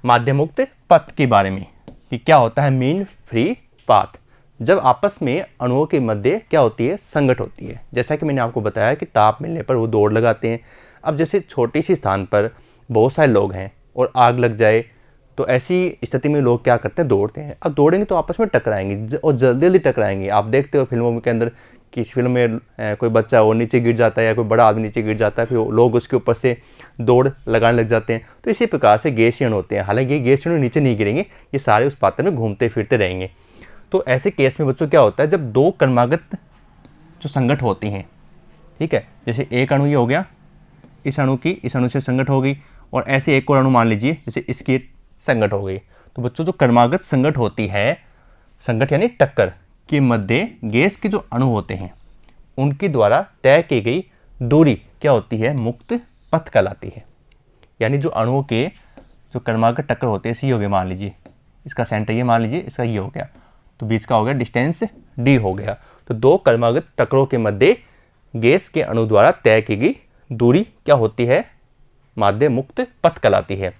माध्य मुक्त पथ के बारे में कि क्या होता है मीन फ्री पाथ। जब आपस में अणुओं के मध्य क्या होती है, संगत होती है। जैसा कि मैंने आपको बताया कि ताप मिलने पर वो दौड़ लगाते हैं। अब जैसे छोटी सी स्थान पर बहुत सारे लोग हैं और आग लग जाए तो ऐसी स्थिति में लोग क्या करते हैं, दौड़ते हैं। अब दौड़ेंगे तो आपस में टकराएंगे और जल्दी जल्दी टकराएंगे। आप देखते हो फिल्मों के अंदर कि फिल्म में कोई बच्चा वो नीचे गिर जाता है या कोई बड़ा आदमी नीचे गिर जाता है, फिर लोग उसके ऊपर से दौड़ लगाने लग जाते हैं। तो इसी प्रकार से गैसीय अणु होते हैं। हालांकि ये गैसीय अणु नीचे नहीं गिरेंगे, ये सारे उस पात्र में घूमते फिरते रहेंगे। तो ऐसे केस में बच्चों क्या होता है, जब दो क्रमागत जो संगत होती हैं, ठीक है, जैसे एक अणु ये हो गया, इस अणु की इस अणु से संगत हो गई, और ऐसे एक और अणु मान लीजिए जैसे इसकी संगत हो गई। तो बच्चों जो क्रमागत संगत होती है, संगत यानी टक्कर के मध्य गैस के जो अणु होते हैं उनके द्वारा तय की गई दूरी क्या होती है, मुक्त पथ कहलाती है। यानी जो अणुओं के जो क्रमागत टक्कर होते हैं, सी हो गया, मान लीजिए इसका सेंटर ये मान लीजिए, इसका ये हो गया, तो बीच का हो गया डिस्टेंस डी हो गया। तो दो क्रमागत टक्करों के मध्य गैस के अणु द्वारा तय की गई दूरी क्या होती है, माध्य मुक्त पथ कहलाती है।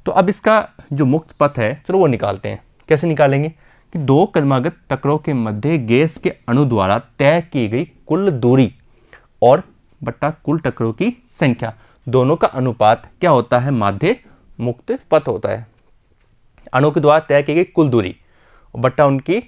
तो अब इसका जो मुक्त पथ है, चलो वो निकालते हैं। कैसे निकालेंगे कि दो क्रमागत टक्करों के मध्य गैस के अणु द्वारा तय की गई कुल दूरी और बट्टा कुल टक्करों की संख्या, दोनों का अनुपात क्या होता है, माध्य मुक्त पथ होता है। अणु के द्वारा तय की गई कुल दूरी बट्टा उनकी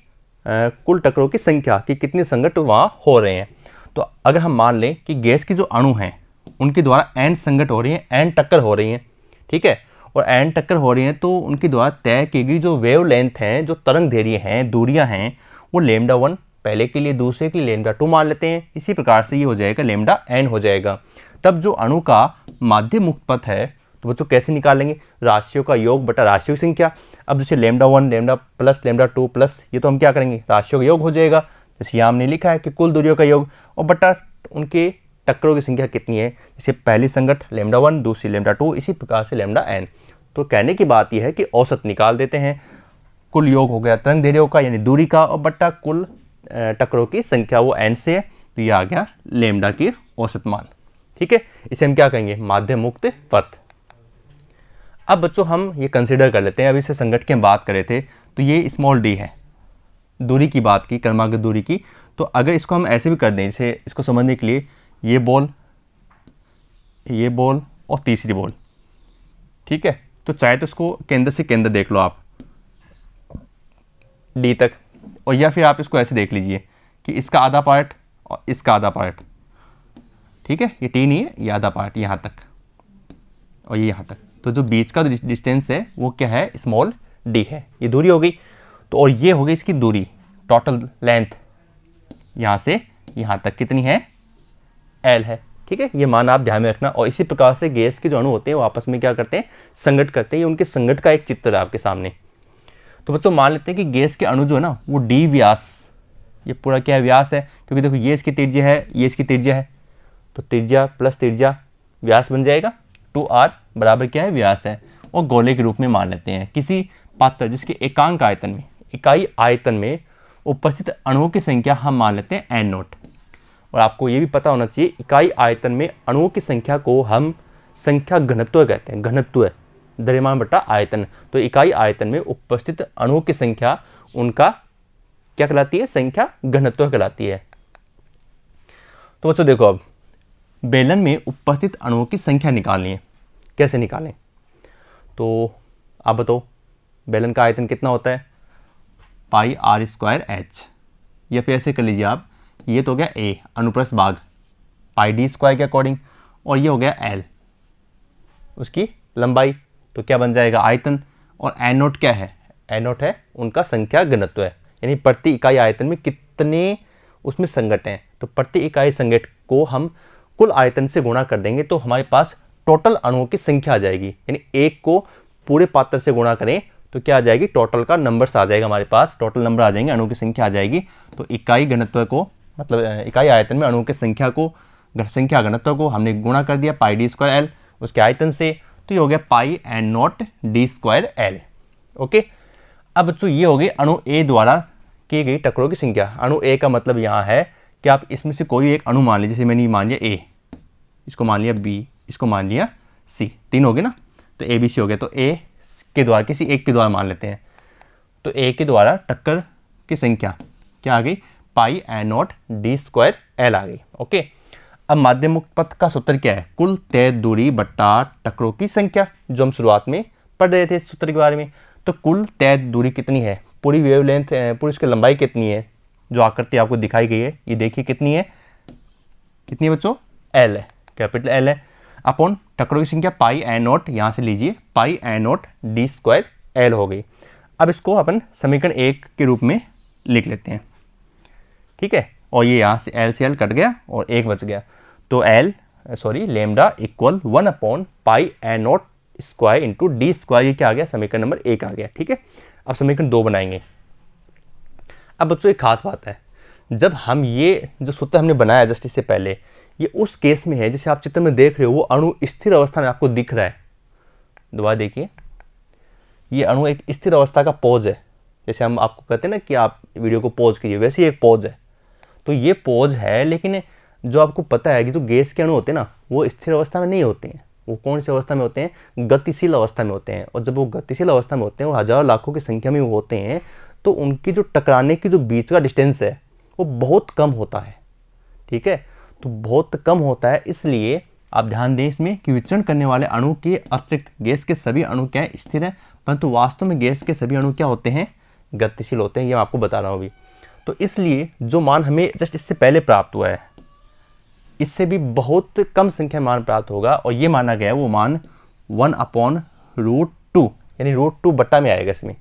कुल टक्करों की संख्या कि कितने संगत वहाँ हो रहे हैं। तो अगर हम मान लें कि गैस के जो अणु हैं उनके द्वारा n संगत हो रही हैं, n टक्कर हो रही हैं, ठीक है, और n टक्कर हो रही हैं, तो उनके द्वारा तय की गई जो वेव लेंथ हैं, जो तरंग दैर्ध्य हैं, दूरियां हैं, वो लेमडा 1 पहले के लिए, दूसरे के लिए लेमडा 2 मान लेते हैं। इसी प्रकार से ये हो जाएगा लेमडा n हो जाएगा। तब जो अणु का माध्य मुक्त पथ है, तो बच्चों कैसे निकालेंगे, राशियों का योग बटा राशियों की संख्या। अब जैसे lambda 1 lambda plus lambda 2 plus, ये तो हम क्या करेंगे, राशियों का योग हो जाएगा। जैसे यहाँ हमने लिखा है कि कुल दूरियों का योग और बटा उनके टक्करों की संख्या कितनी है, जैसे पहली संगत लेमडा 1, दूसरी लेमडा 2, इसी प्रकार से लेमडा n। तो कहने की बात यह है कि औसत निकाल देते हैं। कुल योग हो गया तरंग दैर्ध्यों का यानी दूरी का, और बट्टा कुल टक्करों की संख्या वो n से है, तो ये आ गया लेमडा की औसत मान। ठीक है, इसे हम क्या कहेंगे, माध्य मुक्त पथ। अब बच्चों हम ये कंसिडर कर लेते हैं, अभी से संगत की हम बात कर रहे थे, तो ये स्मॉल d है, दूरी की बात की, क्रमागत दूरी की। तो अगर इसको हम ऐसे भी कर दें, जैसे इसको समझने के लिए ये बॉल और तीसरी बॉल, ठीक है, तो चाहे तो इसको केंद्र से केंद्र देख लो आप डी तक, और या फिर आप इसको ऐसे देख लीजिए कि इसका आधा पार्ट और इसका आधा पार्ट, ठीक है, ये टी नहीं है, ये आधा पार्ट यहाँ तक और ये यहाँ तक। तो जो बीच का डिस्टेंस है वो क्या है, स्मॉल डी है, ये दूरी हो गई। तो और ये हो गई इसकी दूरी, टोटल लेंथ यहाँ से यहाँ तक कितनी है, एल है। ठीक है, ये मान आप ध्यान में रखना। और इसी प्रकार से गैस के जो अणु होते हैं वो आपस में क्या करते हैं, संगत करते हैं। ये उनके संगत का एक चित्र है आपके सामने। तो बच्चों मान लेते हैं कि गैस के अणु जो है ना वो डी व्यास, ये पूरा क्या है, व्यास है, क्योंकि देखो ये इसकी त्रिज्या है, ये इसकी त्रिज्या है, तो त्रिज्या प्लस त्रिज्या व्यास बन जाएगा। 2r बराबर क्या है, व्यास है। और गोले के रूप में मान लेते हैं किसी पात्र जिसके एकांक आयतन में, इकाई आयतन में उपस्थित अणुओं की संख्या हम मान लेते हैं n नोट। और आपको ये भी पता होना चाहिए, इकाई आयतन में अणुओं की संख्या को हम संख्या घनत्व कहते हैं, घनत्व द्रव्यमान बटा आयतन। तो इकाई आयतन में उपस्थित अणुओं की संख्या उनका क्या कहलाती है, संख्या घनत्व कहलाती है। तो बच्चों देखो, अब बेलन में उपस्थित अणुओं की संख्या निकालनी है, कैसे निकालें, तो आप बताओ बेलन का आयतन कितना होता है, पाई r स्क्वायर h, या फिर ऐसे कर लीजिए आप, ये तो हो गया a अनुप्रस्थ भाग पाई d स्क्वायर के अकॉर्डिंग, और ये हो गया l उसकी लंबाई, तो क्या बन जाएगा आयतन। और n नोट क्या है, n नोट है उनका संख्या घनत्व है, यानी प्रति इकाई आयतन में कितने उसमें संगत हैं। तो प्रति इकाई संगत को हम कुल आयतन से गुणा कर देंगे तो हमारे पास टोटल अणुओं की संख्या आ जाएगी। यानी एक को पूरे पात्र से गुणा करें तो क्या आ जाएगी, टोटल का नंबर्स आ जाएगा, हमारे पास टोटल नंबर आ जाएंगे, अणुओं की संख्या आ जाएगी। तो इकाई घनत्व को, मतलब इकाई आयतन में अणुओं की संख्या को, संख्या घनत्व को हमने गुणा कर दिया पाई डी स्क्वायर एल उसके आयतन से, तो ये हो गया pi N naught D square L. Okay, अब बच्चों ये हो गई अणु ए द्वारा की गई टक्करों की संख्या। अणु ए का मतलब यहाँ है कि आप इसमें से कोई एक अणु मान लीजिए, जैसे मैंने मान लिया ए, इसको मान लिया बी, इसको मान लिया सी, तीन हो गए ना, तो ए बी सी हो गया। तो ए के द्वारा, किसी एक के द्वारा मान लेते हैं, तो ए के द्वारा टक्कर की संख्या क्या आ गई, pi N naught D square L आ गई। ओके, अब माध्य मुक्त पथ का सूत्र क्या है, कुल तय दूरी बट्टा टक्करों की संख्या, जो हम शुरुआत में पढ़ रहे थे इस सूत्र के बारे में। तो कुल तय दूरी कितनी है, पूरी वेवलेंथ, पूरी इसकी लंबाई कितनी है, जो आकृति आपको दिखाई गई है, ये देखिए कितनी है, कितनी है बच्चों, एल है, कैपिटल एल है, अपॉन टक्करों की संख्या पाई एन नॉट, यहाँ से लीजिए pi N naught D square L हो गई। अब इसको अपन समीकरण 1 के रूप में लिख लेते हैं, ठीक है, और ये यहाँ से एल कट गया और 1 बच गया, तो lambda equal 1 upon pi N naught square into D square, ये क्या आ गया, समीकरण नंबर 1 आ गया। ठीक है, अब समीकरण 2 बनाएंगे। अब बच्चों एक खास बात है, जब हम ये जो सूत्र हमने बनाया जस्ट इससे पहले, ये उस केस में है जैसे आप चित्र में देख रहे हो, वो अणु स्थिर अवस्था में आपको दिख रहा है। दोबारा देखिए, ये अणु एक स्थिर अवस्था का पॉज है, जैसे हम आपको कहते हैं ना कि आप वीडियो को पॉज कीजिए, वैसे ही एक पॉज है। तो ये पॉज है, लेकिन जो आपको पता है कि जो गैस के अणु होते हैं ना, वो स्थिर अवस्था में नहीं होते हैं। वो कौन सी अवस्था में होते हैं, गतिशील अवस्था में होते हैं। और जब वो गतिशील अवस्था में होते हैं, वो हजारों लाखों की संख्या में होते हैं, तो उनकी जो टकराने की जो बीच का डिस्टेंस है वो बहुत कम होता है। ठीक है, तो बहुत कम होता है, इसलिए आप ध्यान दें इसमें कि विचरण करने वाले अणु के अतिरिक्त गैस के सभी अणु क्या है, स्थिर है, परंतु वास्तव में गैस के सभी अणु क्या होते हैं, गतिशील होते हैं। ये मैं आपको बता रहा हूँ अभी। तो इसलिए जो मान हमें जस्ट इससे पहले प्राप्त हुआ है, इससे भी बहुत कम संख्या मान प्राप्त होगा, और ये माना गया है वो मान 1/√2 यानी √2 बट्टा में आएगा इसमें।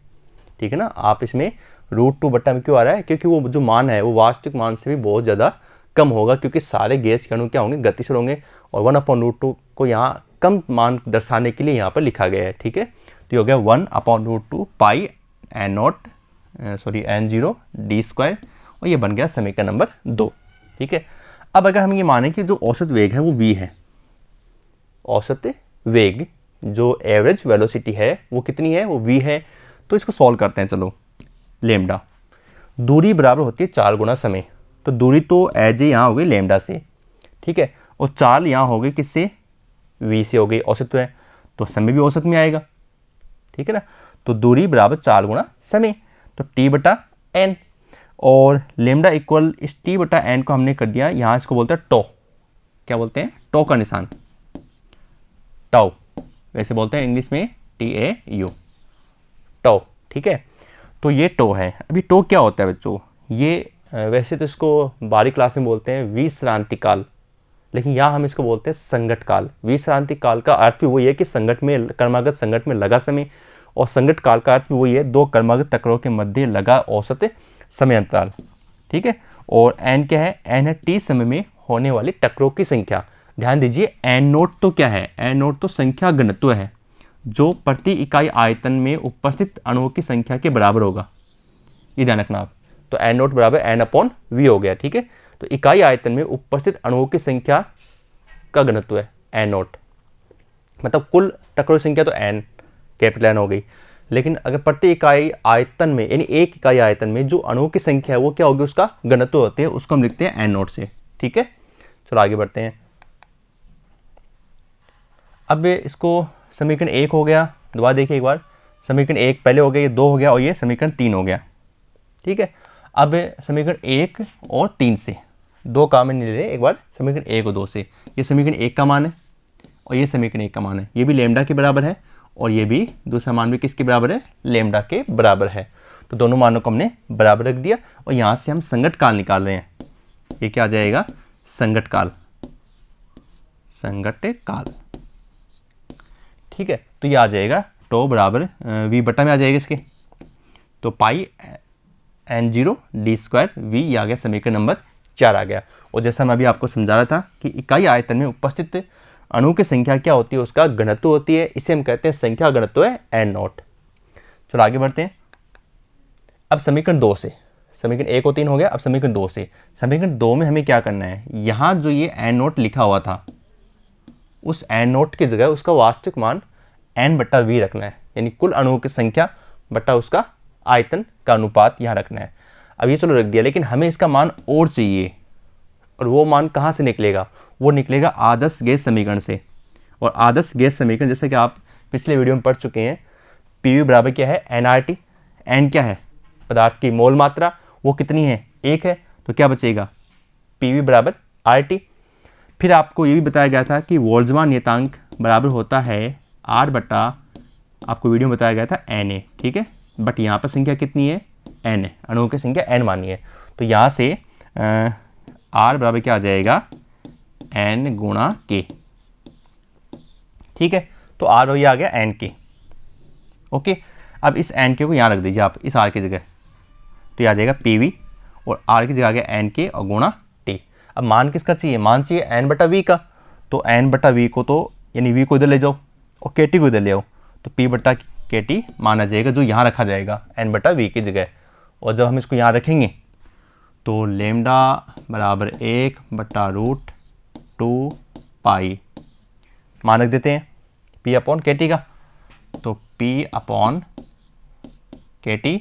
ठीक है ना, आप इसमें √2 बट्टा में क्यों आ रहा है, क्योंकि वो जो मान है वो वास्तविक मान से भी बहुत ज़्यादा कम होगा, क्योंकि सारे गैस के अणु क्या होंगे, गतिशील होंगे, और 1/√2 को यहाँ कम मान दर्शाने के लिए यहाँ पर लिखा गया है। ठीक है, तो ये हो गया 1/√2 पाई n0 डी स्क्वायर, और ये बन गया समीकरण नंबर 2। ठीक है, अब अगर हम ये माने कि जो औसत वेग है वो v है, औसत वेग जो एवरेज वेलोसिटी है वो कितनी है, वो v है। तो इसको सॉल्व करते हैं। चलो, लेमडा दूरी बराबर होती है 4 गुना समय, तो दूरी तो एज ए यहाँ हो गई लेमडा से, ठीक है, और 4 यहाँ हो गई किससे, v से हो गई, औसत है, तो समय भी औसत में आएगा। ठीक है ना, तो दूरी बराबर 4 गुना समय, तो t/n, और लेमडा इक्वल इस t/n को हमने कर दिया, यहाँ इसको बोलते हैं टो, क्या बोलते हैं, टो का निशान, टाउ वैसे बोलते हैं इंग्लिश में, TAU, टो। ठीक है, तो ये टो है। अभी टो क्या होता है बच्चों, ये वैसे तो इसको बारी क्लास में बोलते हैं विश्रांति काल, लेकिन यहाँ हम इसको बोलते हैं संगत काल। विश्रांति काल का अर्थ भी वही है कि संगत में, कर्मागत संगत में लगा समय, और संगत काल का अर्थ भी वही है, 2 कर्मागत टक्करों के मध्य लगा औसत समय अंतराल। ठीक है, और n क्या है, n है t समय में होने वाली टक्करों की संख्या। ध्यान दीजिए, n0 तो क्या है, n0 तो संख्या घनत्व है, जो प्रति इकाई आयतन में उपस्थित अणुओं की संख्या के बराबर होगा। ये ध्यान रखना आप, तो n0 बराबर n/v हो गया। ठीक है, तो इकाई आयतन में उपस्थित अणुओं की संख्या का घनत्व है n0, मतलब कुल टक्करों की संख्या तो n, कैपिटल N हो गई, लेकिन अगर प्रति इकाई आयतन में, यानी एक इकाई आयतन में जो अणुओं की संख्या है वो क्या होगी, उसका घनत्व होती है, उसको हम लिखते हैं n0 से। ठीक है, चलो आगे बढ़ते हैं। अब इसको समीकरण 1 हो गया, दोबारा देखिए एक बार, समीकरण 1 पहले हो गया, ये 2 हो गया, और ये समीकरण 3 हो गया। ठीक है, अब समीकरण 1 और 3 से 2 का मान ले रहे, एक बार समीकरण 1 और 2 से, ये समीकरण 1 का मान है और ये समीकरण 1 का मान है, ये भी लेमडा के बराबर है, और ये भी दूसरा मान भी किसके बराबर है, लेमडा के बराबर है। तो दोनों मानों को हमने बराबर रख दिया, और यहाँ से हम संगत काल निकाल रहे हैं। ये क्या आ जाएगा, संगत काल, संगत काल। ठीक है, तो ये आ जाएगा टो बराबर v बटा में आ जाएगा इसके, तो पाई n0 डी स्क्वायर v, ये आ गया समीकरण नंबर 4 आ गया। और जैसा मैं अभी आपको समझा रहा था कि इकाई आयतन में उपस्थित अणु की संख्या क्या होती है, उसका घनत्व होती है, इसे हम कहते हैं संख्या घनत्व है n0। चलो आगे बढ़ते हैं। अब समीकरण 2 से, समीकरण 1 और 3 हो गया, अब समीकरण 2 से, समीकरण 2 में हमें क्या करना है, यहाँ जो ये n0 लिखा हुआ था, उस n0 की जगह उसका वास्तविक मान n/v रखना है, यानी कुल अणुओं की संख्या बटा उसका आयतन का अनुपात यहाँ रखना है। अब ये चलो रख दिया, लेकिन हमें इसका मान और चाहिए, और वो मान कहाँ से निकलेगा, वो निकलेगा आदर्श गैस समीकरण से। और आदर्श गैस समीकरण जैसे कि आप पिछले वीडियो में पढ़ चुके हैं, PV बराबर क्या है nRT, n क्या है पदार्थ की मोल मात्रा, वो कितनी है 1 है, तो क्या बचेगा PV बराबर RT। फिर आपको ये भी बताया गया था कि बोल्ट्जमान नियतांक बराबर होता है R बटा, आपको वीडियो में बताया गया था Na, ठीक है, बट यहाँ पर संख्या कितनी है n है, अणुओं की संख्या n मानी है, तो यहाँ से R बराबर क्या आ जाएगा n गुणा k, ठीक है, तो R ये आ गया n k। ओके, अब इस n k को यहाँ रख दीजिए आप इस R की जगह, तो ये आ जाएगा PV और R की जगह आ गया n k और गुणा t। अब मान किसका चाहिए, मान चाहिए n बटा v का, तो n बटा v को तो यानी v को इधर ले जाओ और kt को इधर ले आओ, तो p बटा kt माना जाएगा जो यहाँ रखा जाएगा n बटा v की जगह। और जब हम इसको यहाँ रखेंगे तो लेमडा बराबर 1 बटा रूट 2 पाई मान रख देते हैं p अपॉन kt का, तो p अपॉन kt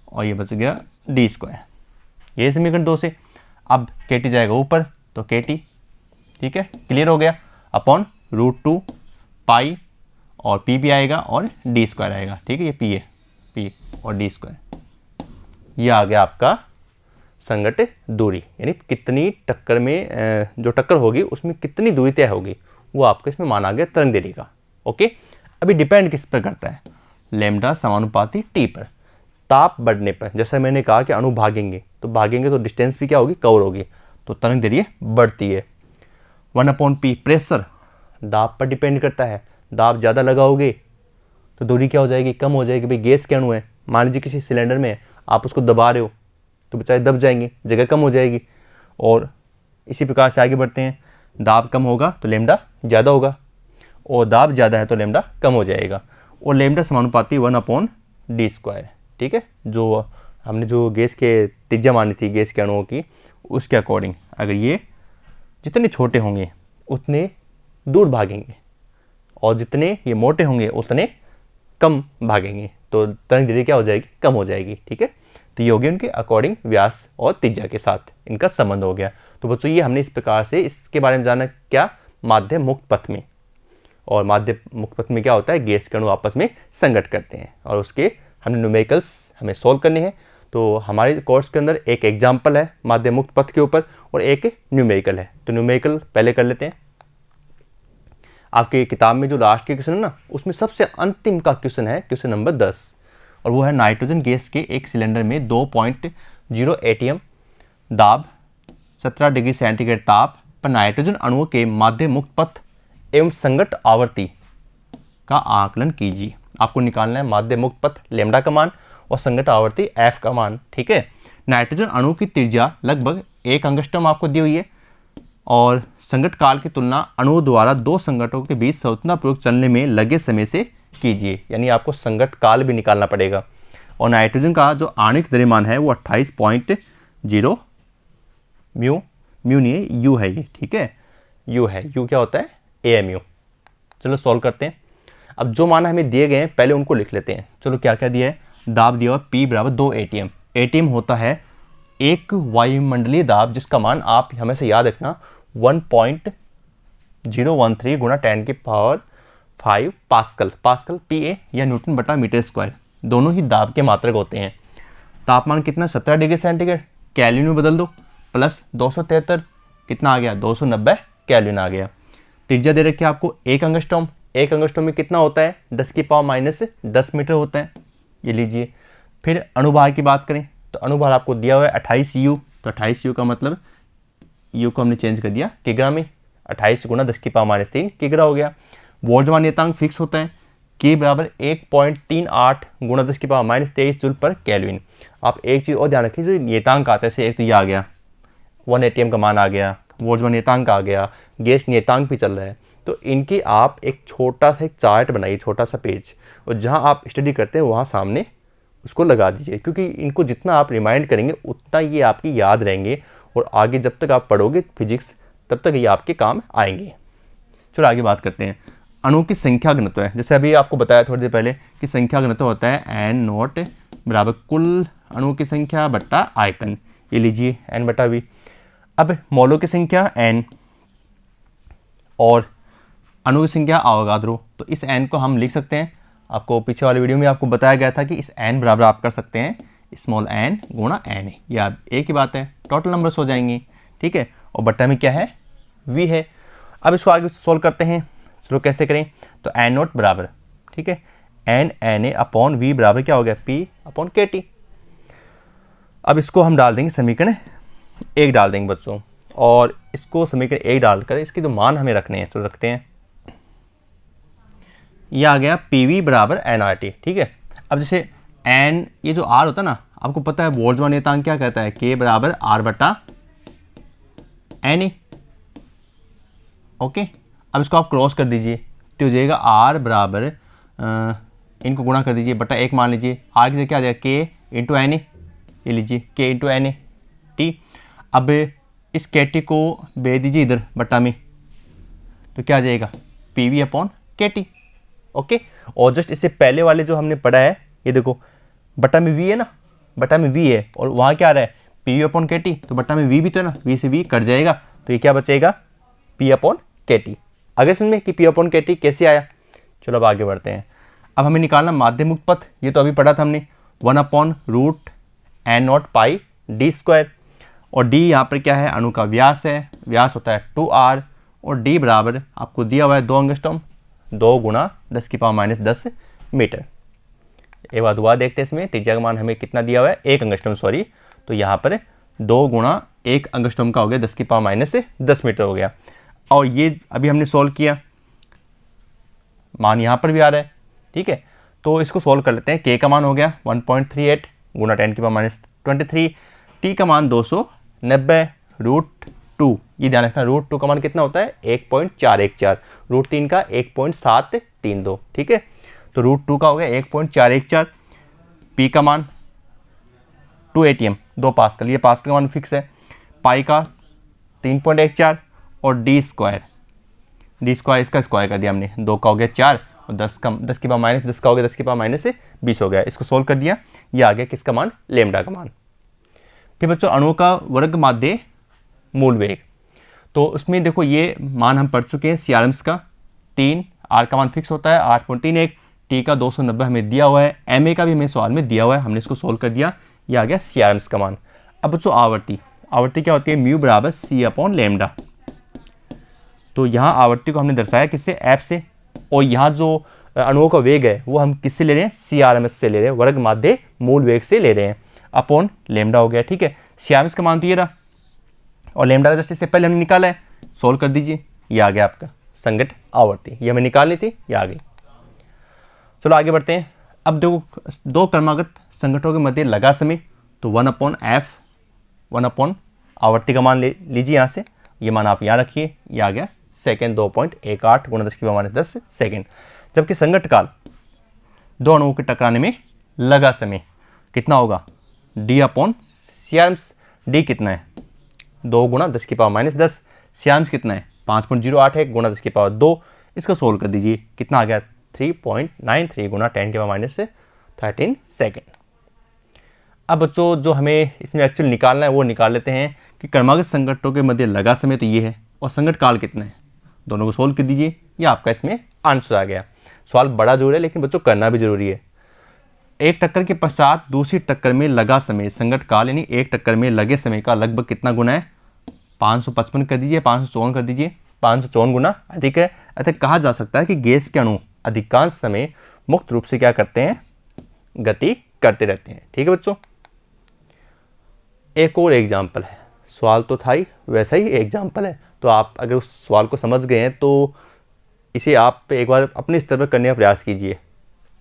और ये बच गया d स्क्वायर, ये समीकरण 2 से। अब kt जाएगा ऊपर तो kt, ठीक है, क्लियर हो गया, अपॉन रूट 2 पाई और p भी आएगा और d स्क्वायर आएगा, ठीक है, ये p है, p और d स्क्वायर, ये आ गया आपका संगत दूरी, यानी कितनी टक्कर में जो टक्कर होगी उसमें कितनी दूरी तय होगी वो आपको इसमें माना गया तरंग दैर्ध्य का। ओके, अभी डिपेंड किस पर करता है, लैम्डा समानुपाती टी पर। ताप बढ़ने पर जैसा मैंने कहा कि अणु भागेंगे तो डिस्टेंस भी क्या होगी कवर होगी, तो तरंग दैर्ध्य बढ़ती है। 1/p प्रेशर दाब पर डिपेंड करता है, दाब ज़्यादा लगाओगे तो दूरी क्या हो जाएगी कम हो जाएगी। भाई गैस के अणु है, मान लीजिए किसी सिलेंडर में आप उसको दबा रहे हो तो बेचारे दब जाएंगे, जगह कम हो जाएगी, और इसी प्रकार से आगे बढ़ते हैं, दाब कम होगा तो लेमडा ज़्यादा होगा और दाब ज़्यादा है तो लेमडा कम हो जाएगा, और लेमडा समानुपाती 1/d स्क्वायर, ठीक है, जो हमने जो गैस के त्रिज्या मानी थी गैस के अणुओं की उसके अकॉर्डिंग अगर ये जितने छोटे होंगे उतने दूर भागेंगे और जितने ये मोटे होंगे उतने कम भागेंगे, तो तरंग दैर्ध्य क्या हो जाएगी कम हो जाएगी, ठीक है। तो ये हो गया उनके अकॉर्डिंग व्यास और त्रिज्या के साथ इनका संबंध हो गया। तो बच्चों ये हमने इस प्रकार से इसके बारे में जाना क्या माध्य मुक्त पथ में, और माध्य मुक्त पथ में क्या होता है गैस के अणु आपस में संगत करते हैं और उसके हमने न्यूमेरिकल्स हमें सॉल्व करने हैं। तो हमारे कोर्स के अंदर एक एग्जाम्पल है माध्य मुक्त पथ के ऊपर और एक न्यूमेरिकल है, तो न्यूमेरिकल पहले कर लेते हैं। आपकी किताब में जो लास्ट के क्वेश्चन है ना उसमें सबसे अंतिम का क्वेश्चन है क्वेश्चन नंबर 10, और वो है नाइट्रोजन गैस के एक सिलेंडर में 2.0 एटीएम दाब 17 डिग्री सेंटीग्रेड ताप पर नाइट्रोजन अणुओं के माध्य मुक्त पथ एवं संगत आवर्ती का आकलन कीजिए। आपको निकालना है माध्य मुक्त पथ लेमडा का मान और संगत आवर्ती एफ का मान, ठीक है। नाइट्रोजन अणु की त्रिज्या लगभग 1 एंगस्ट्रॉम आपको दी हुई है और संगत काल की तुलना अणुओं द्वारा दो संगठों के बीच समरूपतापूर्वक चलने में लगे समय से कीजिए, यानी आपको संगत काल भी निकालना पड़ेगा। और नाइट्रोजन का जो आणविक द्रव्यमान है वो 28.0 म्यू नहीं है यू है ये, ठीक है, यू है, यू क्या होता है AMU। चलो सॉल्व करते हैं। अब जो मान हमें दिए गए हैं पहले उनको लिख लेते हैं। चलो क्या क्या दिया है, दाब दिया हुआ P बराबर 2 ATM। ATM होता है एक वायुमंडलीय दाब जिसका मान आप हमेशा याद रखना 1.013 गुणा 10 की पावर 5 पास्कल, पास्कल PA या न्यूटन बटा मीटर स्क्वायर, दोनों ही दाब के मात्रक होते हैं। तापमान कितना 17 डिग्री सेंटीग्रेड, केल्विन में बदल दो, प्लस 273 कितना आ गया 290 केल्विन आ गया। त्रिज्या दे रखी है आपको 1 एंगस्ट्रॉम, 1 एंगस्ट्रॉम में कितना होता है 10 की पावर माइनस 10 मीटर होता है, ये लीजिए। फिर अणुभार की बात करें तो अणुभार आपको दिया हुआ है 28 U, तो 28 U का मतलब U को हमने चेंज कर दिया किग्रा में, 28 गुना 10 की पावर माइनस 3 किग्रा हो गया। बोल्ट्जमान नियतांक फिक्स होता है K बराबर 1.38 गुना 10 की पावर माइनस 23 जूल पर केल्विन। आप एक चीज़ और ध्यान रखिए, जो नियतांक आता है जैसे एक तो ये आ गया 1 ATM का मान आ गया, बोल्ट्जमान नियतांक आ गया, गैस नियतांक भी चल रहा है, तो इनकी आप एक छोटा सा एक चार्ट बनाइए, छोटा सा पेज, और जहाँ आप स्टडी करते हैं वहाँ सामने उसको लगा दीजिए, क्योंकि इनको जितना आप रिमाइंड करेंगे उतना ये आपकी याद रहेंगे और आगे जब तक आप पढ़ोगे फिजिक्स तब तक ये आपके काम आएंगे। चलो आगे बात करते हैं। अणु की संख्या घनत्व है, जैसे अभी आपको बताया थोड़ी देर पहले कि संख्या घनत्व होता है N0 बराबर कुल अणुओं की संख्या बट्टा आयतन, ये लीजिए N बटा V। अब मौलों की संख्या N और अणु की संख्या अवोगाद्रो, तो इस N को हम लिख सकते हैं आपको पीछे वाले वीडियो में आपको बताया गया था कि इस n बराबर आप कर सकते हैं स्मॉल n गुणा n, या एक ही बात है, टोटल नंबर्स हो जाएंगी, ठीक है। और बट्टा में क्या है, v है। अब इसको आगे सोल्व करते हैं, चलो कैसे करें। तो n नोट बराबर, ठीक है, n अपॉन v बराबर क्या हो गया, p अपॉन kt। अब इसको हम डाल देंगे समीकरण 1 डाल देंगे बच्चों, और इसको समीकरण 1 डालकर इसके जो मान हमें रखने हैं, चलो रखते हैं। ये आ गया PV बराबर nRT, ठीक है। अब जैसे n, ये जो r होता है ना, आपको पता है बोल्ट्जमान नियतांक क्या कहता है, k बराबर r बटा n। ओके, अब इसको आप क्रॉस कर दीजिए तो हो जाएगा r बराबर इनको गुणा कर दीजिए बटा 1 मान लीजिए, r की जगह क्या आ जाएगा k इंटू एन, ये लीजिए k इंटू एन टी। अब इस kt को भेज दीजिए इधर बटा में, तो क्या आ जाएगा PV अपॉन kt। ओके, और जस्ट इससे पहले वाले जो हमने पढ़ा है, ये देखो बटा में v है ना, बटा में v है, और वहाँ क्या आ रहा है PV अपॉन kt, तो बटा में v भी तो है ना, v से v कट जाएगा, तो ये क्या बचेगा p अपॉन kt। आगे समझ में कि p अपॉन kt कैसे आया। चलो अब आगे बढ़ते हैं। अब हमें निकालना माध्य मुक्त पथ, ये तो अभी पढ़ा था हमने, 1 upon root n naught pi d square, और d यहाँ पर क्या है, अणु का व्यास है, व्यास होता है 2r, और d बराबर आपको दिया हुआ है 2 एंगस्ट्रॉम, 2 गुणा 10⁻⁻10 मीटर। एक बात हुआ देखते हैं, इसमें त्रिज्या का मान हमें कितना दिया हुआ है, 1 एंगस्ट्रॉम सॉरी, तो यहाँ पर 2 गुणा 1 एंगस्ट्रॉम का हो गया 10⁻10 मीटर हो गया। और ये अभी हमने सॉल्व किया, मान यहाँ पर भी आ रहा है, ठीक है। तो इसको सॉल्व कर लेते हैं। k का मान हो गया 1.38 गुणा 10⁻23, t का मान 290, रूट 2, ये ध्यान रखना रूट 2 का मान कितना होता है 1.414, रूट 3 का 1.732, ठीक है। तो रूट 2 का हो गया 1.414, p का मान 2 ATM 2 पास्कल, ये पास्कल का मान फिक्स है, पाई का 3.14, और d स्क्वायर इसका स्क्वायर कर दिया हमने, 2 का हो गया 4, और 10 का 10⁻10 का हो गया 10⁻20 हो गया। इसको सोल्व कर दिया, ये आ गया किसका मान, लेमडा का मान। फिर बच्चों अणुओं का वर्ग माध्य मूल वेग, तो उसमें देखो ये मान हम पढ़ चुके हैं CRMS का 3, R का मान फिक्स होता है 8.31, T का 290 हमें दिया हुआ है, MA का भी हमें सवाल में दिया हुआ है, हमने इसको सोल्व कर दिया, ये आ गया CRMS का मान। अब बच्चों आवर्ती क्या होती है, म्यू बराबर C अपॉन लेमडा। तो यहाँ आवर्ती को हमने दर्शाया किससे, F से, और यहाँ जो अणुओं का वेग है वो हम किससे ले रहे हैं, CRMS से ले रहे हैं, वर्ग माध्य मूल वेग से ले रहे हैं, अपॉन लेमडा हो गया, ठीक है। CRMS का मान तो ये रहा, और लेमडा जस्ट इससे पहले हमने निकाला है, सोल्व कर दीजिए, ये आ गया आपका संगत आवर्ती, ये हमें निकालनी थी, ये आ गई। चलो आगे बढ़ते हैं। अब देखो 2 क्रमागत संगठनों के मध्य लगा समय, तो 1/f, 1 आवर्ती का मान ले लीजिए यहाँ से, ये मान आप यहाँ रखिए, ये आ गया सेकेंड 2.18 गुणा 10⁻10 सेकेंड। जबकि संगत काल 2 अणुओं के टकराने में लगा समय कितना होगा, d अपॉन CRMS, d कितना है 2 गुणा 10⁻10, CRMS कितना है 5.081 गुणा 10⁻2, इसको सोल्व कर दीजिए, कितना आ गया 3.93 गुणा 10⁻13 सेकेंड। अब बच्चों जो हमें इसमें एक्चुअल निकालना है वो निकाल लेते हैं कि क्रमागत संगठनों के मध्य लगा समय तो ये है, और संगत काल कितना है, दोनों को सोल्व कर दीजिए, ये आपका इसमें आंसर आ गया। सवाल बड़ा जरूरी है लेकिन बच्चों करना भी जरूरी है। एक टक्कर के पश्चात दूसरी टक्कर में लगा समय संगत काल, यानी एक टक्कर में लगे समय का लगभग कितना गुना है, 555 कर दीजिए, 554 कर दीजिए, 554 गुना अधिक है। अतः कहा जा सकता है कि गैस के अणु अधिकांश समय मुक्त रूप से क्या करते हैं, गति करते रहते हैं, ठीक है बच्चों। एक और एग्जाम्पल है, सवाल तो था ही वैसा ही एग्जाम्पल है, तो आप अगर उस सवाल को समझ गए हैं तो इसे आप एक बार अपने स्तर पर करने का प्रयास कीजिए।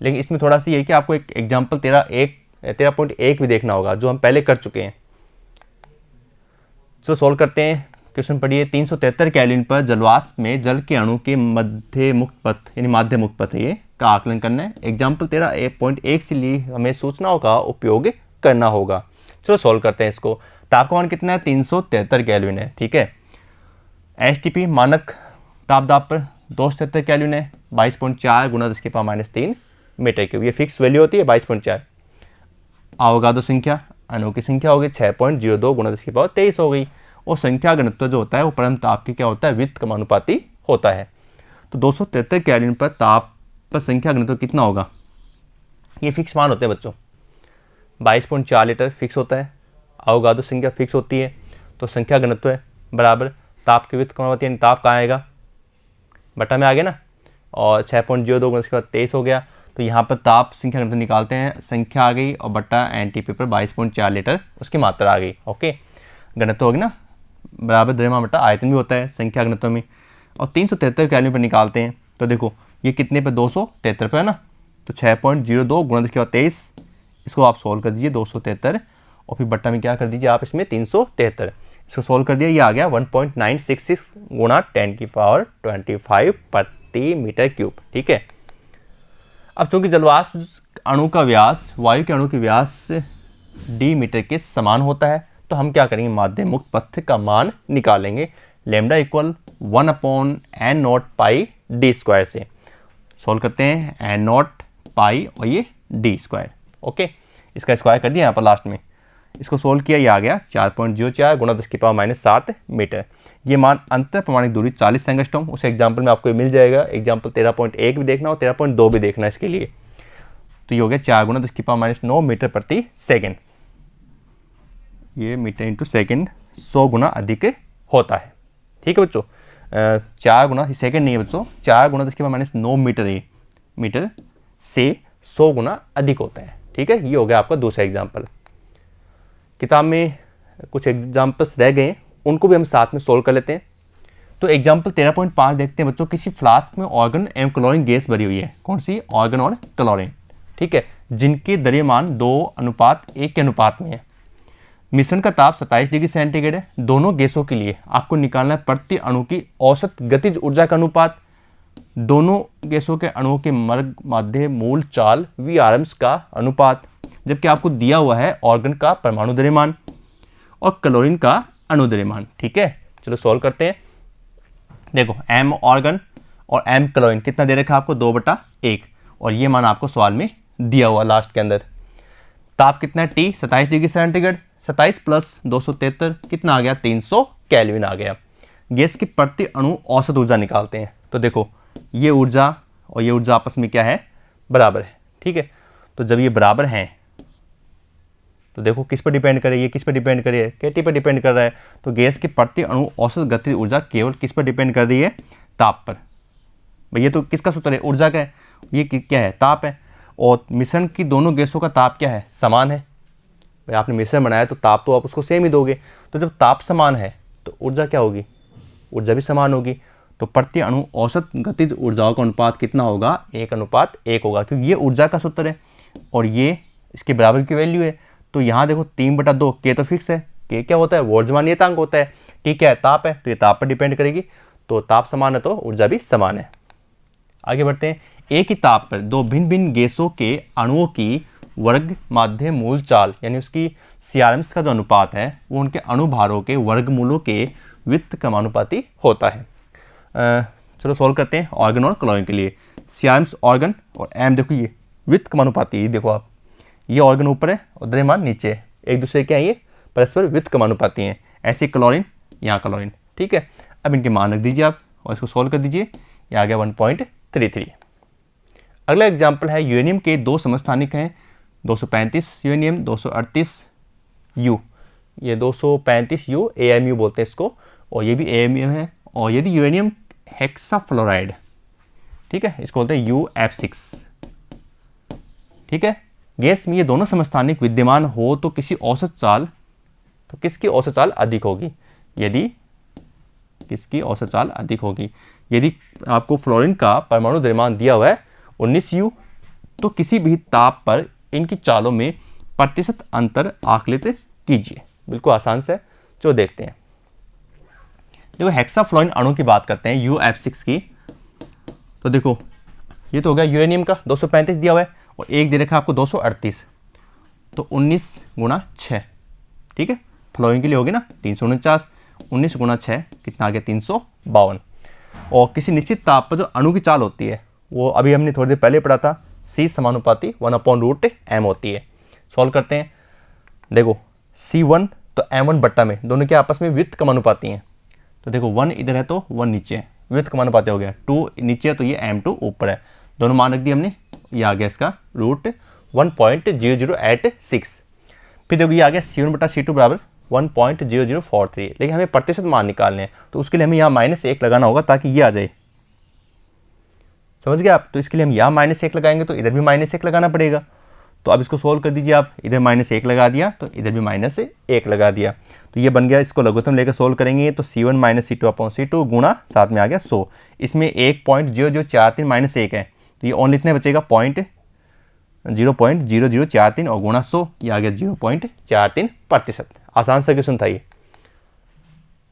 लेकिन इसमें थोड़ा सा ये है कि आपको एक एग्जाम्पल 13.1 भी देखना होगा, जो हम पहले कर चुके हैं। चलो सॉल्व करते हैं। क्वेश्चन पढ़िए, 373 केल्विन पर जलवाष्प में जल के अणु के मध्य मुक्त पथ, यानी माध्य मुक्त पथ है ये, का आकलन करना है। एग्जाम्पल 13.1 से लिए हमें सूचनाओं का उपयोग करना होगा। चलो सॉल्व करते हैं इसको। तापमान कितना है, 373 केल्विन है, ठीक है। STP मानक तापदाब पर 273 केल्विन है, 22.4 गुणा 10⁻³ मीटर क्यूब, ये फिक्स वैल्यू होती है 22.4। अवगाद्रो संख्या, अणु की संख्या हो गई 6.02 गुणा 10⁻23 हो गई, और संख्या घनत्व जो होता है वो परम ताप की क्या होता है, व्युत्क्रमानुपाती होता है। तो 273 केल्विन पर ताप पर संख्या घनत्व कितना होगा, ये फिक्स मान होते हैं बच्चों। 22.4 लीटर फिक्स होता है, अवगाद्रो संख्या फिक्स होती है, तो संख्या घनत्व है बराबर ताप की व्युत्क्रमानुपाती, यानी ताप कहाँ आएगा, बटा में आ गया ना, और 6.02 गुणा उसके बाद 23 हो गया, तो यहाँ पर ताप संख्या घनत्व निकालते हैं, संख्या आ गई और बटा एनटीपी पर 22.4 लीटर उसकी मात्रा आ गई। ओके, घनत्व होगी ना बराबर द्रव्यमान बटा आयतन भी होता है संख्या घनत्व में, और 373 केल्विन पर निकालते हैं, तो देखो ये कितने पर 273 पर है ना, तो 6.02 गुणा उसके बाद 23, इसको आप सोल्व कर दीजिए 273, और फिर बट्टा में क्या कर दीजिए आप इसमें 373, इसको सोल्व कर दिया, ये आ गया 1.966 गुणा 10⁻25 प्रति मीटर क्यूब। ठीक है, अब चूंकि जलवाष्प अणु का व्यास वायु के अणु के व्यास से डी मीटर के समान होता है, तो हम क्या करेंगे, माध्यम मुक्त पथ का मान निकालेंगे, लैम्डा इक्वल 1/n0 पाई डी स्क्वायर से। सोल्व करते हैं n0 पाई और ये डी स्क्वायर। ओके, इसका स्क्वायर कर दिया यहाँ पर लास्ट में, इसको सोल्व किया, ये आ गया 4.04 गुणा 10⁻⁷ मीटर। ये मान अंतर प्रमाणिक दूरी 40 एंगस्ट्रॉम, उस एग्जाम्पल में आपको मिल जाएगा, एग्जाम्पल 13.1 भी देखना और 13.2 भी देखना इसके लिए, तो ये हो गया 4 गुणा 10⁻⁹ मीटर प्रति सेकेंड, ये मीटर इंटू सेकेंड 100 गुना अधिक होता है। ठीक है बच्चों, 4 गुना सेकेंड नहीं है बच्चों, 4 गुणा 10⁻⁹ मीटर, ये मीटर से 100 गुना अधिक होता है। ठीक है, ये हो गया आपका दूसरा एग्जाम्पल। किताब में कुछ एग्जाम्पल्स रह गए, उनको भी हम साथ में सोल्व कर लेते हैं। तो एग्जाम्पल 13.5 देखते हैं बच्चों, किसी फ्लास्क में ऑर्गन एवं क्लोरीन गैस भरी हुई है, कौन सी, ऑर्गन और क्लोरीन। ठीक है, जिनके द्रव्यमान 2:1 के अनुपात में है, मिश्रण का ताप 27 डिग्री सेंटीग्रेड है। दोनों गैसों के लिए आपको निकालना है प्रति अणु की औसत गतिज ऊर्जा का अनुपात, दोनों गैसों के अणुओं के मर्ग माध्य मूल चाल VRMs का अनुपात, जबकि आपको दिया हुआ है ऑर्गन का परमाणु द्रव्यमान और क्लोरीन का अणु द्रव्यमान। ठीक है, चलो सॉल्व करते हैं। देखो m ऑर्गन और m क्लोरीन कितना दे रखा है आपको, 2/1, और ये मान आपको सवाल में दिया हुआ लास्ट के अंदर। ताप कितना है T, 27 डिग्री सेंटीग्रेड, 27 प्लस 273 कितना आ गया, 300 केल्विन आ गया। गैस की प्रति अणु औसत ऊर्जा निकालते हैं, तो देखो ये ऊर्जा और ये ऊर्जा आपस में क्या है, बराबर है। ठीक है, तो जब ये बराबर हैं तो देखो किस पर डिपेंड करे, ये किस पर डिपेंड करे, KT पर डिपेंड कर रहा है, तो गैस की प्रति अणु औसत गतिज ऊर्जा केवल किस पर डिपेंड कर रही है, ताप पर। भाई ये तो किसका सूत्र है, ऊर्जा का है, ये क्या है, ताप है, और मिश्रण की दोनों गैसों का ताप क्या है, समान है। भाई आपने मिश्रण बनाया तो ताप तो आप उसको सेम ही दोगे, तो जब ताप समान है तो ऊर्जा क्या होगी, ऊर्जा भी समान होगी, तो प्रति अणु औसत गतिज ऊर्जाओं का अनुपात कितना होगा, 1:1 होगा, क्योंकि ये ऊर्जा का सूत्र है और ये इसके बराबर की वैल्यू है। तो यहाँ देखो 3/2, K तो फिक्स है, K क्या होता है, वोल्ट्जमान नियतांक होता है, T क्या है, ताप है, तो ये ताप पर डिपेंड करेगी, तो ताप समान है तो ऊर्जा भी समान है। आगे बढ़ते हैं, एक ही ताप पर दो भिन्न भिन्न गैसों के अणुओं की वर्ग माध्य मूल चाल, यानी उसकी CRMs का जो अनुपात है वो उनके अणुभारों के वर्गमूलों के व्युत्क्रमानुपाती होता है। चलो सॉल्व करते हैं ऑर्गन और क्लोरीन के लिए। CRMs ऑर्गन और M देखो ये व्युत्क्रमानुपाती, देखो आप ये ऑर्गन ऊपर है और द्रव्यमान नीचे है, एक दूसरे के ये परस्पर व्युत्क्रमानुपाती हैं, ऐसे क्लोरीन यहाँ क्लोरीन। ठीक है, अब इनके मान रख दीजिए आप और इसको सॉल्व कर दीजिए, ये आ गया 1.33। अगला एग्जाम्पल है, यूरेनियम के दो समस्थानिक हैं, 235 यूरेनियम, 238 यू, ये 235 यू AMU बोलते हैं इसको, और ये भी AMU है। और यदि यूरेनियम हेक्साफ्लोराइड, ठीक है, इसको बोलते हैं UF6, ठीक है, गैस में ये दोनों समस्थानिक विद्यमान हो तो किसी औसत चाल, तो किसकी औसत चाल अधिक होगी, यदि किसकी औसत चाल अधिक होगी, यदि आपको फ्लोरीन का परमाणु द्रव्यमान दिया हुआ है 19 यू, तो किसी भी ताप पर इनकी चालों में प्रतिशत अंतर आकलित कीजिए। बिल्कुल आसान से, जो देखते हैं। देखो हेक्साफ्लोरीन अणु की बात करते हैं UF6 की, तो देखो ये तो हो गया यूरेनियम का 235 दिया हुआ है और एक दे रखा है आपको 238, तो 19 गुणा 6, ठीक है, फ्लोरीन के लिए होगी ना 349, 19 गुणा 6 कितना आ गया 352। और किसी निश्चित ताप पर जो अणु की चाल होती है वो अभी हमने थोड़ी देर पहले पढ़ा था, C समानुपाती 1/√m होती है। सॉल्व करते हैं, देखो C1 तो M1 बट्टा में, दोनों के आपस में व्युत्क्रमानुपाती हैं, तो देखो 1 इधर है तो 1 नीचे है, व्युत्क्रमानुपाती हो गया, 2 नीचे है तो ये M2 ऊपर है, दोनों मान रख दिए हमने, ये आ गया इसका √2 1.0086। फिर देखो ये आ गया C1/C2 बराबर 1.0043, लेकिन हमें प्रतिशत मान निकालने हैं तो उसके लिए हमें यहाँ -1 लगाना होगा ताकि ये आ जाए। समझ गए आप? तो इसके लिए हम यहाँ -1 लगाएंगे तो इधर भी -1 लगाना पड़ेगा। तो अब इसको सोल्व कर दीजिए आप, इधर -1 लगा दिया तो इधर भी -1 लगा दिया, तो ये बन गया। इसको लघुत्तम लेकर सोल्व करेंगे तो C1 - C2/C2 गुणा साथ में आ गया 100। इसमें 1.0043 -1 है तो ये ओनली इतने बचेगा 0.0043 और गुणा 100, ये आ गया 0.43%। आसान सा क्वेश्चन था ये।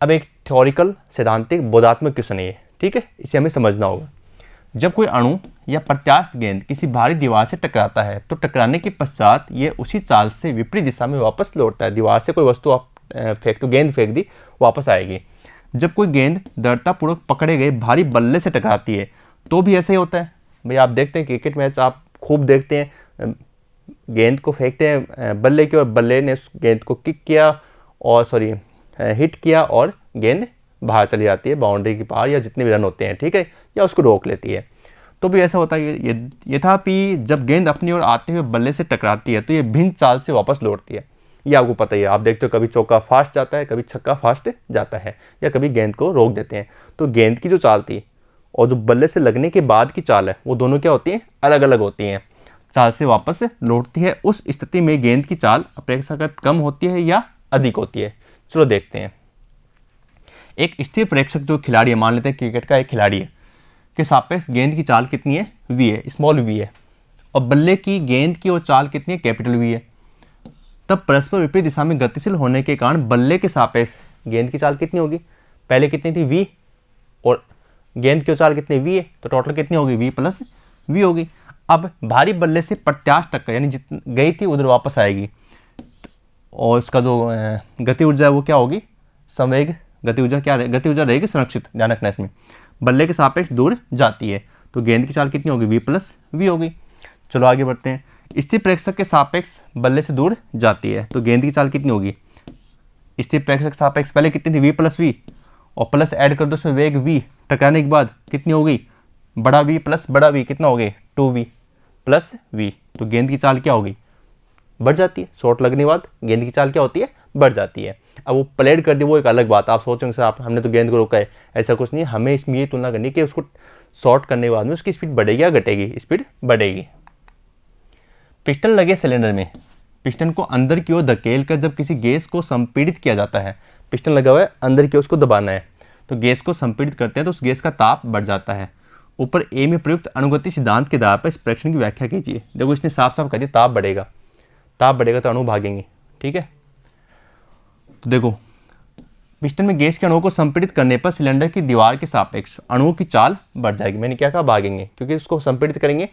अब एक थ्योरिकल सैद्धांतिक बोधात्मक क्वेश्चन है ये, ठीक है, इसे हमें समझना होगा। जब कोई अणु या प्रत्यास्थ गेंद किसी भारी दीवार से टकराता है तो टकराने के पश्चात ये उसी चाल से विपरीत दिशा में वापस लौटता है। दीवार से कोई वस्तु आप फेंक, तो गेंद फेंक दी, वापस आएगी। जब कोई गेंद दृढ़तापूर्वक पकड़े गए भारी बल्ले से टकराती है तो भी ऐसा ही होता है। भाई आप देखते हैं क्रिकेट मैच, आप खूब देखते हैं, गेंद को फेंकते हैं बल्ले की और बल्ले ने उस गेंद को किक किया और हिट किया और गेंद बाहर चली जाती है बाउंड्री के पार या जितने भी रन होते हैं, ठीक है, या उसको रोक लेती है। तो भी ऐसा होता है। यथापि जब गेंद अपनी ओर आते हुए बल्ले से टकराती है तो ये भिन्न चाल से वापस लौटती है। ये आपको पता ही है, आप देखते हो कभी चौका फास्ट जाता है, कभी छक्का फास्ट जाता है, या कभी गेंद को रोक देते हैं। तो गेंद की जो चाल थी और जो बल्ले से लगने के बाद की चाल है वो दोनों क्या होती हैं? अलग अलग होती हैं। चाल से वापस लौटती है, उस स्थिति में गेंद की चाल अपेक्षाकृत कम होती है या अधिक होती है। चलो देखते हैं। एक स्थिर प्रेक्षक जो खिलाड़ी है, मान लेते हैं क्रिकेट का एक खिलाड़ी है, के सापेक्ष गेंद की चाल कितनी है? v है, स्मॉल v है, और बल्ले की गेंद की ओर चाल कितनी है? कैपिटल V है। तब परस्पर विपरीत दिशा में गतिशील होने के कारण बल्ले के सापेक्ष गेंद की चाल कितनी होगी? पहले कितनी थी? v, और गेंद की ओर चाल कितनी v है, तो टोटल कितनी होगी? v + v होगी। अब भारी बल्ले से प्रत्यास्थ टक्कर, यानी जितनी गई थी उधर वापस आएगी, और इसका जो गति ऊर्जा है वो क्या होगी? संवेग गति ऊर्जा क्या रहेगी? गति ऊर्जा रहेगी संरक्षित, ध्यान रखना इसमें। बल्ले के सापेक्ष दूर जाती है तो गेंद की चाल कितनी होगी? v + v होगी। चलो आगे बढ़ते हैं। स्थिर प्रेक्षक के सापेक्ष बल्ले से दूर जाती है तो गेंद की चाल कितनी होगी? स्थिर प्रेक्षक के सापेक्ष पहले कितनी थी? v + v, और प्लस ऐड कर दो उसमें वेग v, टकराने के बाद कितनी हो गई? बड़ा V + बड़ा V कितना हो गया? 2v + v। तो गेंद की चाल क्या होगी? बढ़ जाती है। शॉट लगने के बाद गेंद की चाल क्या होती है? बढ़ जाती है। अब वो प्लेड कर दी वो एक अलग बात। आप सोचेंगे सर हमने तो गेंद को रोका है, ऐसा कुछ नहीं है। हमें इसमें ये तुलना करनी है कि उसको शॉट करने के बाद में उसकी स्पीड बढ़ेगी या घटेगी? स्पीड बढ़ेगी। पिस्टन लगे सिलेंडर में पिस्टन को अंदर की ओर धकेल कर जब किसी गैस को संपीड़ित किया जाता है, पिस्टन लगा हुआ है, अंदर की ओर उसको दबाना है, तो गैस को संपीड़ित करते हैं तो उस गैस का ताप बढ़ जाता है। ऊपर ए में प्रयुक्त अनुगति सिद्धांत के आधार पर इस प्रेक्षण की व्याख्या कीजिए। देखो इसने साफ साफ कह दिया ताप बढ़ेगा, ताप बढ़ेगा तो अणु भागेंगे, ठीक है। तो देखो पिस्टन में गैस के अणुओं को संपीड़ित करने पर सिलेंडर की दीवार के सापेक्ष अणुओं की चाल बढ़ जाएगी। मैंने क्या कहा? भागेंगे, क्योंकि इसको संपीड़ित करेंगे,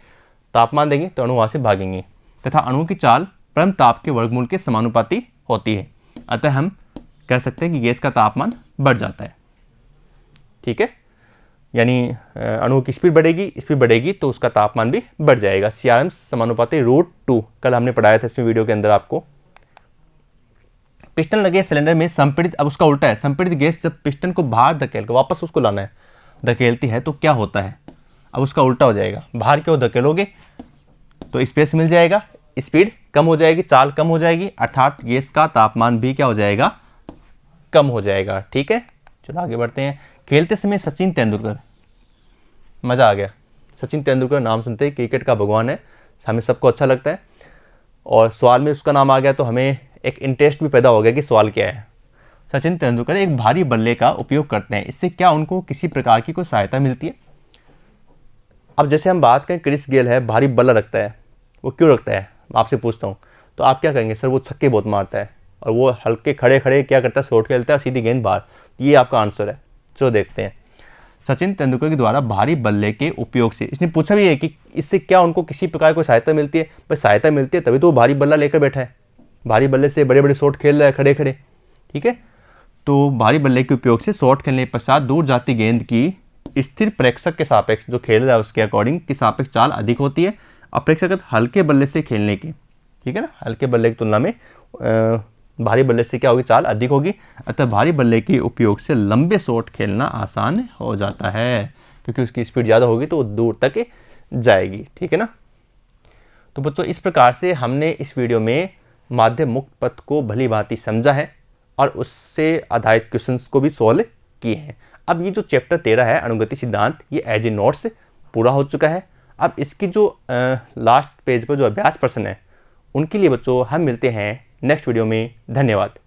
तापमान देंगे तो अणु वहाँ से भागेंगे, तथा अणुओं की चाल परम ताप के वर्गमूल के समानुपाती होती है। अतः हम कह सकते हैं कि गैस का तापमान बढ़ जाता है, ठीक है। यानी अणुओं की स्पीड बढ़ेगी तो उसका तापमान भी बढ़ जाएगा। CRM समानुपाती √2 कल हमने पढ़ाया था इसमें वीडियो के अंदर आपको। पिस्टन लगे सिलेंडर में संपीड़ित, अब उसका उल्टा है, संपीड़ित गैस जब पिस्टन को बाहर धकेल कर वापस उसको लाना है, धकेलती है तो क्या होता है? अब उसका उल्टा हो जाएगा। बाहर की ओर धकेलोगे तो स्पेस मिल जाएगा, स्पीड कम हो जाएगी, चाल कम हो जाएगी, अर्थात गैस का तापमान भी क्या हो जाएगा? कम हो जाएगा, ठीक है। चलो आगे बढ़ते हैं। खेलते समय सचिन तेंदुलकर, मज़ा आ गया। सचिन तेंदुलकर नाम सुनते ही क्रिकेट का भगवान है, हमें सबको अच्छा लगता है, और सवाल में उसका नाम आ गया तो हमें एक इंटरेस्ट भी पैदा हो गया कि सवाल क्या है। सचिन तेंदुलकर एक भारी बल्ले का उपयोग करते हैं, इससे क्या उनको किसी प्रकार की कोई सहायता मिलती है? अब जैसे हम बात करें क्रिस गेल है, भारी बल्ला रखता है, वो क्यों रखता है आपसे पूछता हूँ, तो आप क्या कहेंगे? सर वो छक्के बहुत मारता है और वो हल्के खड़े खड़े क्या करता है? शॉट खेलता है, सीधी गेंद बाहर। ये आपका आंसर है। चलो देखते हैं। सचिन तेंदुलकर के द्वारा भारी बल्ले के उपयोग से, इसने पूछा भी है कि इससे क्या उनको किसी प्रकार कोई सहायता मिलती है? भाई सहायता मिलती है तभी तो वो भारी बल्ला लेकर बैठा है, भारी बल्ले से बड़े बड़े शॉट खेल रहा है खड़े खड़े, ठीक है। तो भारी बल्ले के उपयोग से शॉट खेलने के पश्चात दूर जाती गेंद की स्थिर प्रेक्षक के सापेक्ष, जो खेल रहा है उसके अकॉर्डिंग की सापेक्ष चाल अधिक होती है अपेक्षाकृत हल्के बल्ले से खेलने की, ठीक है ना। हल्के बल्ले की तुलना में भारी बल्ले से क्या होगी? चाल अधिक होगी। अतः भारी बल्ले के उपयोग से लंबे शॉट खेलना आसान हो जाता है, क्योंकि उसकी स्पीड ज़्यादा होगी तो वो दूर तक जाएगी, ठीक है ना। तो बच्चों इस प्रकार से हमने इस वीडियो में माध्यम मुक्त पथ को भली भांति समझा है और उससे आधारित क्वेश्चंस को भी सॉल्व किए हैं। अब ये जो चैप्टर 13 है अनुगति सिद्धांत, ये एज ए नोट्स पूरा हो चुका है। अब इसकी जो लास्ट पेज पर जो अभ्यास प्रश्न है उनके लिए बच्चों हम मिलते हैं नेक्स्ट वीडियो में। धन्यवाद।